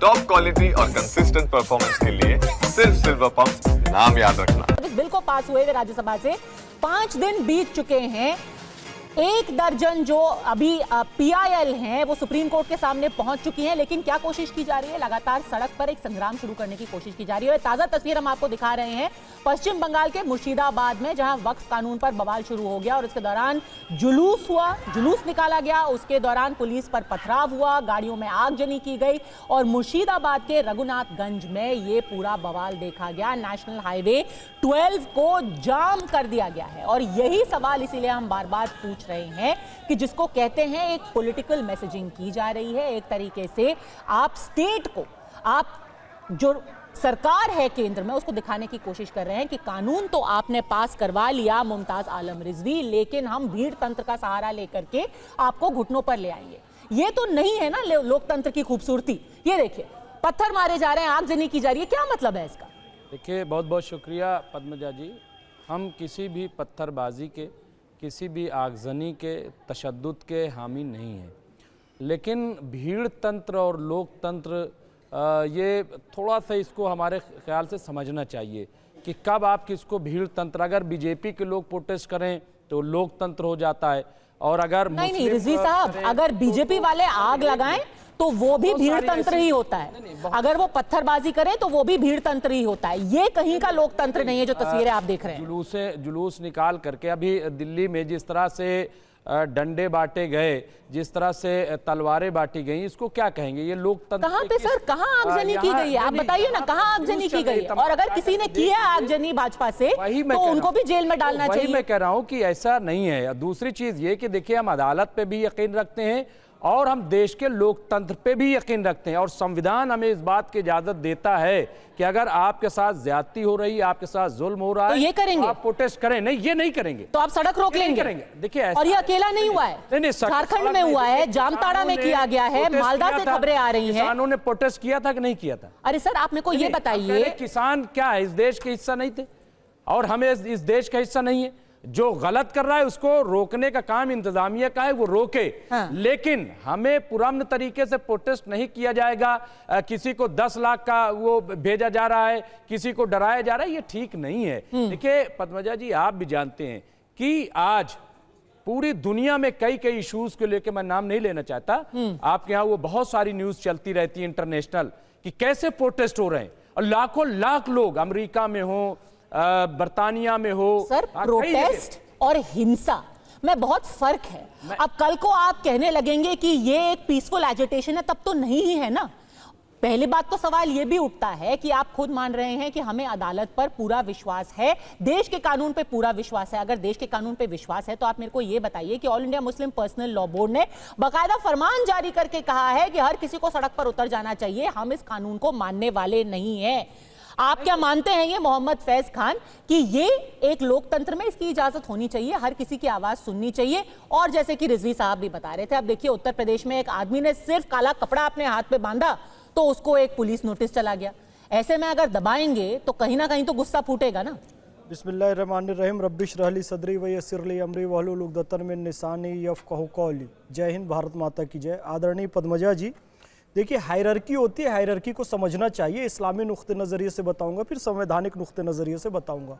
Top quality और consistent performance के लिए सिर्फ सिल्वर पंप नाम याद रखना। इस बिल को पास हुए हुए राज्यसभा से 5 दिन बीत चुके हैं। 1 दर्जन जो अभी पीआईएल हैं वो सुप्रीम कोर्ट के सामने पहुंच चुकी हैं, लेकिन क्या कोशिश की जा रही है? लगातार सड़क पर एक संग्राम शुरू करने की कोशिश की जा रही है। ताजा तस्वीर हम आपको दिखा रहे हैं पश्चिम बंगाल के मुर्शिदाबाद में, जहां वक्फ कानून पर बवाल शुरू हो गया और इसके दौरान जुलूस निकाला गया। उसके दौरान पुलिस पर पथराव हुआ, गाड़ियों में आगजनी की गई और मुर्शिदाबाद के रघुनाथगंज में ये पूरा बवाल देखा गया। नेशनल हाईवे 12 को जाम कर दिया गया है और यही सवाल इसीलिए हम बार बार पूछ रहे हैं कि जिसको कहते हैं एक पॉलिटिकल मैसेजिंग की जा रही है। एक तरीके से आप स्टेट को, आप जो सरकार है केंद्र में, उसको दिखाने की कोशिश कर रहे हैं कि कानून तो आपने पास करवा लिया मुमताज आलम रिजवी, लेकिन हम भीड़ तंत्र का सहारा लेकर के आपको घुटनों पर ले आएंगे। ये तो नहीं है ना लोकतंत्र की खूबसूरती। ये देखिए, पत्थर मारे जा रहे हैं, आगजनी की जा रही है, क्या मतलब है इसका? देखिए, बहुत बहुत शुक्रिया पद्मजा जी। हम किसी भी पत्थरबाजी के, किसी भी आगजनी के, तशद्दुद के हामी नहीं हैं, लेकिन भीड़ तंत्र और लोकतंत्र ये थोड़ा सा इसको हमारे ख्याल से समझना चाहिए कि कब आप किसको भीड़ तंत्र, अगर बीजेपी के लोग प्रोटेस्ट करें तो लोकतंत्र हो जाता है, और अगर नहीं रिजवी साहब, अगर बीजेपी वाले आग लगाएं तो वो भी भीड़ तंत्र ही होता है। अगर वो पत्थरबाजी करे तो वो भी भीड़ तंत्र ही होता है। ये कहीं का लोकतंत्र नहीं है जो तस्वीरें आप देख रहे हैं। जुलूस निकाल करके अभी दिल्ली में जिस तरह से डंडे बांटे गए, जिस तरह से तलवारें बांटी गई, इसको क्या कहेंगे? ये लोकतंत्र कहां पे सर, कहां आगजनी की गई है? आप बताइए ना, कहां आगजनी की गई है? और अगर किसी ने की है आगजनी भाजपा से तो उनको भी जेल में डालना चाहिए। मैं कह रहा हूं कि ऐसा नहीं है। दूसरी चीज ये कि देखिए, हम अदालत पे भी यकीन रखते हैं और हम देश के लोकतंत्र पे भी यकीन रखते हैं, और संविधान हमें इस बात की इजाजत देता है कि अगर आपके साथ ज्यादती हो रही है, आपके साथ जुल्म हो रहा है, तो ये करेंगे, तो आप प्रोटेस्ट करें। नहीं, ये नहीं करेंगे तो आप सड़क रोक लेंगे। देखिए, और ये अकेला नहीं हुआ है, झारखंड में हुआ है, जामताड़ा में किया गया है, मालदा से खबरें आ रही हैं। किसानों ने प्रोटेस्ट किया था कि नहीं किया था? अरे सर, आप मेरे को ये बताइए, किसान क्या है, इस देश के हिस्सा नहीं थे और हमें इस देश का हिस्सा नहीं है? जो गलत कर रहा है उसको रोकने का काम इंतजामिया का है, वो रोके। हाँ। लेकिन हमें पुरअमन तरीके से प्रोटेस्ट नहीं किया जाएगा। किसी को 10 लाख का वो भेजा जा रहा है, किसी को डराया जा रहा है, ये ठीक नहीं है। देखिए पद्मजा जी, आप भी जानते हैं कि आज पूरी दुनिया में कई इश्यूज को लेकर, मैं नाम नहीं लेना चाहता, आपके यहाँ वो बहुत सारी न्यूज चलती रहती है इंटरनेशनल, कि कैसे प्रोटेस्ट हो रहे हैं और लाखों लाख लोग अमेरिका में हो, बर्तानिया में हो। सर, प्रोटेस्ट और हिंसा में बहुत फर्क है। अब कल को आप कहने लगेंगे कि ये एक पीसफुल एजिटेशन है, तब तो नहीं ही है ना। पहली बात तो सवाल ये भी उठता है कि आप खुद मान रहे हैं कि हमें अदालत पर पूरा विश्वास है, देश के कानून पे पूरा विश्वास है। अगर देश के कानून पे विश्वास है तो आप मेरे को ये बताइए कि all India Muslim personal law board ने बाकायदा फरमान जारी करके कहा है कि हर किसी को सड़क पर उतर जाना चाहिए। हम इस कानून को मानने वाले नहीं है। आप क्या मानते हैं ये मोहम्मद फैज खान कि ये एक लोकतंत्र में इसकी इजाजत होनी चाहिए, हर किसी की आवाज सुननी चाहिए? और जैसे कि रिजवी साहब भी बता रहे थे, अब देखिए उत्तर प्रदेश में एक आदमी ने सिर्फ काला कपड़ा अपने हाथ पे बांधा तो उसको एक पुलिस नोटिस चला गया। ऐसे में अगर दबाएंगे तो कहीं ना कहीं तो गुस्सा फूटेगा ना। बिस्मिल्लाहिर्रहमानिर्रहीम, रब्बिश रहली सदरी व यस्सिर ली अमरी वहलुल उक़दतन मिन लिसानी यफ़क़हू क़ौली। जय हिंद, भारत माता की जय। आदरणीय पद्मजा जी, देखिए, हायरार्की होती है, हायरार्की को समझना चाहिए। इस्लामी नुक्ते नज़रिए से बताऊंगा, फिर संवैधानिक नुक्ते नज़रिए से बताऊंगा।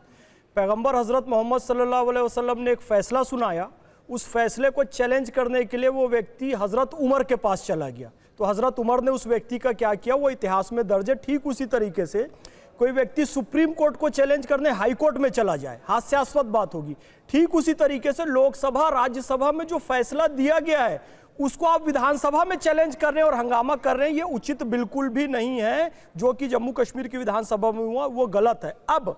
पैगंबर हज़रत मोहम्मद सल्लल्लाहु अलैहि वसल्लम ने एक फ़ैसला सुनाया, उस फैसले को चैलेंज करने के लिए वो व्यक्ति हज़रत उमर के पास चला गया। तो हज़रत उमर ने उस व्यक्ति का क्या किया, वो इतिहास में दर्ज है। ठीक उसी तरीके से कोई व्यक्ति सुप्रीम कोर्ट को चैलेंज करने हाई कोर्ट में चला जाए, हास्यास्पद बात होगी। ठीक उसी तरीके से लोकसभा राज्यसभा में जो फैसला दिया गया है उसको आप विधानसभा में चैलेंज कर रहे हैं और हंगामा कर रहे हैं, ये उचित बिल्कुल भी नहीं है। जो कि जम्मू कश्मीर की विधानसभा में हुआ वो गलत है। अब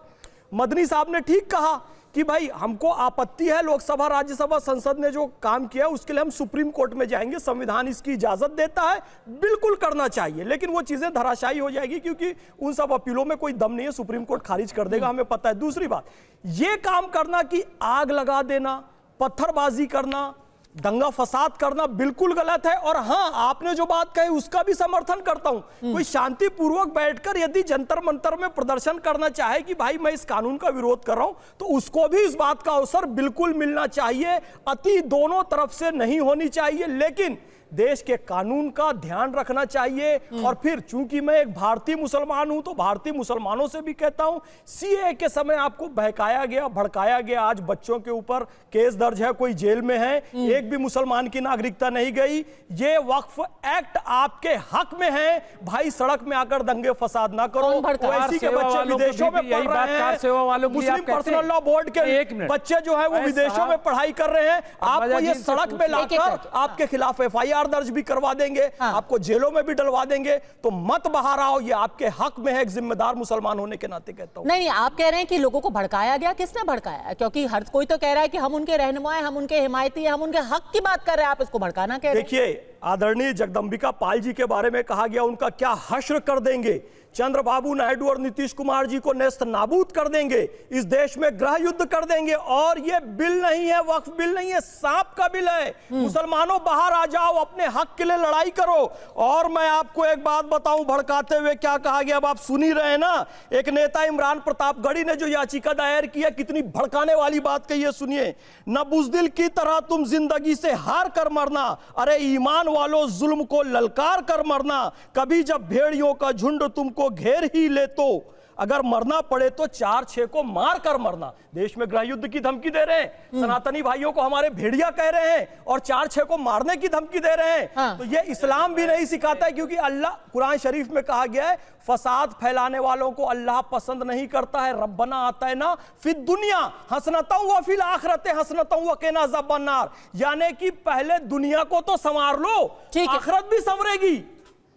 मदनी साहब ने ठीक कहा कि भाई हमको आपत्ति है, लोकसभा राज्यसभा संसद ने जो काम किया उसके लिए हम सुप्रीम कोर्ट में जाएंगे, संविधान इसकी इजाजत देता है, बिल्कुल करना चाहिए। लेकिन वो चीजें धराशायी हो जाएगी क्योंकि उन सब अपीलों में कोई दम नहीं है, सुप्रीम कोर्ट खारिज कर देगा, हमें पता है। दूसरी बात, ये काम करना कि आग लगा देना, पत्थरबाजी करना, दंगा फसाद करना बिल्कुल गलत है। और हाँ, आपने जो बात कही उसका भी समर्थन करता हूं। कोई शांतिपूर्वक बैठकर यदि जंतर मंतर में प्रदर्शन करना चाहे कि भाई मैं इस कानून का विरोध कर रहा हूं, तो उसको भी इस बात का अवसर बिल्कुल मिलना चाहिए। अति दोनों तरफ से नहीं होनी चाहिए। लेकिन देश के कानून का ध्यान रखना चाहिए। और फिर चूंकि मैं एक भारतीय मुसलमान हूं तो भारतीय मुसलमानों से भी कहता हूं, सीए के समय आपको बहकाया गया, भड़काया गया। आज बच्चों के ऊपर केस दर्ज है, कोई जेल में है, एक भी मुसलमान की नागरिकता नहीं गई। ये वक्फ एक्ट आपके हक में है भाई, सड़क में आकर दंगे फसाद ना करो। ओवैसी के बच्चे विदेशों में पढ़ रहे हैं, मुस्लिम पर्सनल लॉ बोर्ड के बच्चे जो है वो विदेशों में पढ़ाई कर रहे हैं। आपको ये सड़क में लाकर आपके खिलाफ एफआईआर दर्ज भी करवा देंगे, आपको जेलों में भी डलवा देंगे। तो मत बाहर आओ, ये आपके हक में है, एक जिम्मेदार मुसलमान होने के नाते कहता हूं। नहीं, आप कह रहे हैं कि लोगों को भड़काया गया, किसने भड़काया? क्योंकि हर कोई तो कह रहा है कि हम उनके रहनुमा हैं, हम उनके हिमायती हैं, हम उनके हक की बात कर रहे हैं, आप इसको भड़काना कह रहे हैं। देखिए, आदरणीय जगदंबिका पाल जी के बारे में कहा गया उनका क्या हश्र कर देंगे, चंद्रबाबू नायडू और नीतीश कुमार जी को नेस्त नाबूद कर देंगे, इस देश में गृह युद्ध कर देंगे। और ये बिल नहीं है, वक्फ बिल नहीं है, सांप का बिल है। मुसलमानों बाहर आ जाओ, अपने हक के लिए लड़ाई करो। और मैं आपको एक बात बताऊं, भड़काते हुए क्या कहा गया, अब आप सुन ही रहे हैं ना। एक नेता इमरान प्रतापगढ़ी ने जो याचिका दायर की है, कितनी भड़काने वाली बात कही है, सुनिए। न बुज़दिल की तरह तुम जिंदगी से हार कर मरना, अरे ईमान वालों जुल्म को ललकार कर मरना। कभी जब भेड़ियों का झुंड तुमको घेर ही ले तो अगर मरना पड़े तो 4-6 को मार कर मरना। देश में गृह युद्ध की धमकी दे रहे हैं, सनातनी भाइयों को हमारे भेड़िया कह रहे हैं और 4-6 को मारने की धमकी दे रहे हैं। तो ये इस्लाम भी नहीं सिखाता है, क्योंकि अल्लाह कुरान शरीफ में कहा गया है, फसाद फैलाने वालों को अल्लाह पसंद नहीं करता है। रब्बना आता है ना फिर दुनिया हसनतम व फिल आखिरते हसनतम व क़िना अज़ाबन्नार, यानी कि पहले दुनिया को तो संवार लो, आखिरत भी संवरेगी।